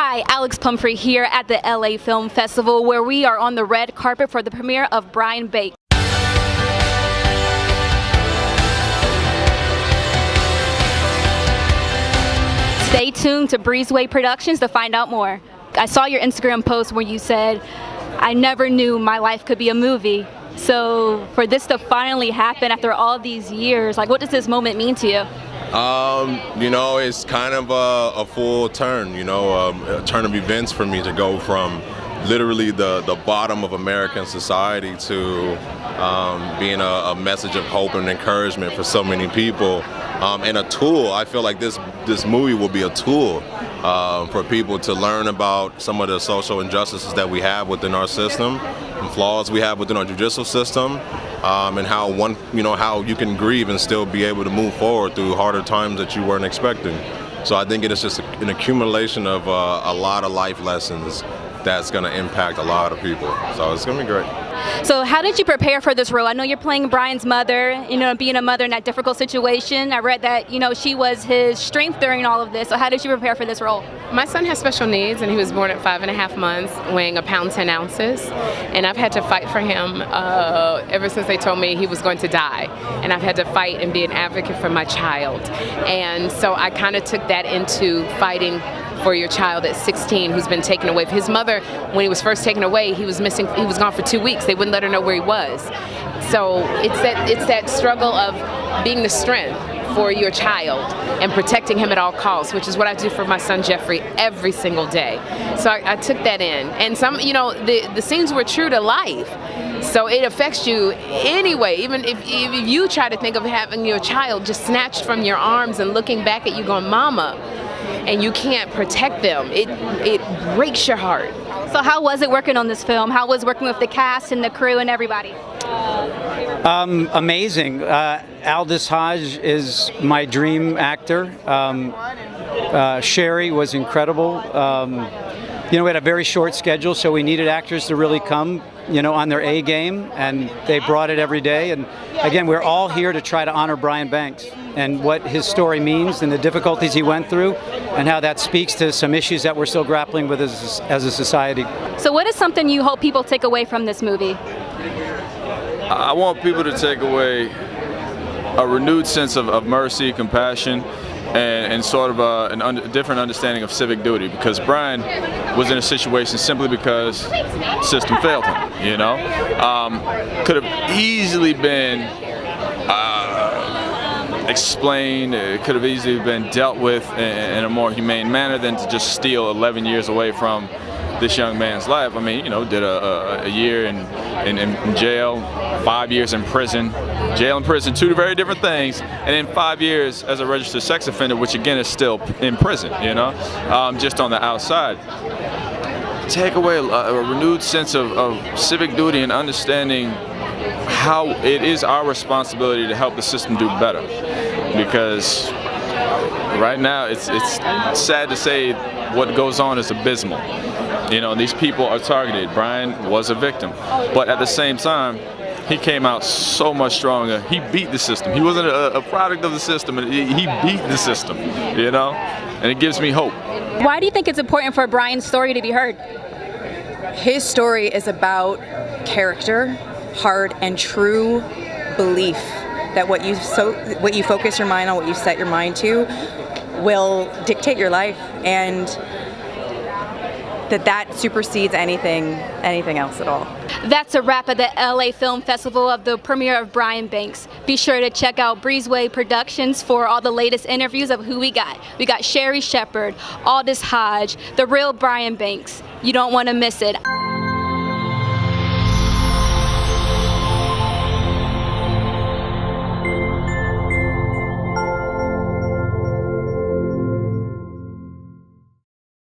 Hi, Alex Pumphrey here at the LA Film Festival, where we are on the red carpet for the premiere of Brian Banks. Stay tuned to Breezeway Productions to find out more. I saw your Instagram post where you said, "I never knew my life could be a movie." So for this to finally happen after all these years, like, what does this moment mean to you? It's kind of a full turn, a turn of events for me to go from literally the bottom of American society to being a message of hope and encouragement for so many people, and a tool. I feel like this movie will be a tool for people to learn about some of the social injustices that we have within our system and flaws we have within our judicial system, and how you can grieve and still be able to move forward through harder times that you weren't expecting. So I think it is just an accumulation of a lot of life lessons that's going to impact a lot of people. So it's going to be great. So how did you prepare for this role? I know you're playing Brian's mother, being a mother in that difficult situation. I read that, she was his strength during all of this. So how did you prepare for this role? My son has special needs, and he was born at 5.5 months, weighing 1 pound 10 ounces. And I've had to fight for him ever since they told me he was going to die. And I've had to fight and be an advocate for my child. And so I kind of took that into fighting for your child at 16 who's been taken away. His mother, when he was first taken away, he was gone for 2 weeks. They wouldn't let her know where he was. So it's that struggle of being the strength for your child and protecting him at all costs, which is what I do for my son Jeffrey every single day. So I took that in. And the scenes were true to life. So it affects you anyway, even if you try to think of having your child just snatched from your arms and looking back at you going, "Mama," and you can't protect them. It breaks your heart. So how was it working on this film? How was working with the cast and the crew and everybody? Amazing. Aldis Hodge is my dream actor. Sherry was incredible. We had a very short schedule, so we needed actors to really come, on their A game, and they brought it every day. And again, we're all here to try to honor Brian Banks and what his story means and the difficulties he went through and how that speaks to some issues that we're still grappling with as a society. So what is something you hope people take away from this movie? I want people to take away a renewed sense of mercy, compassion, and sort of a different understanding of civic duty, because Brian was in a situation simply because the system failed him, Could have easily been explained, it could have easily been dealt with in a more humane manner than to just steal 11 years away from this young man's life. I mean, did a year in jail, 5 years in prison. Jail and prison, two very different things, and then 5 years as a registered sex offender, which again is still in prison, just on the outside. Take away a renewed sense of civic duty and understanding how it is our responsibility to help the system do better. Because right now it's sad to say what goes on is abysmal. These people are targeted. Brian was a victim, but at the same time, he came out so much stronger. He beat the system. He wasn't a product of the system, and he beat the system, and it gives me hope. Why do you think it's important for Brian's story to be heard? His story is about character, hard and true belief that what you focus your mind on, what you set your mind to, will dictate your life, and that supersedes anything else at all. That's a wrap at the LA Film Festival of the premiere of Brian Banks. Be sure to check out Breezeway Productions for all the latest interviews of who we got. We got Sherry Shepard, Aldis Hodge, the real Brian Banks. You don't want to miss it.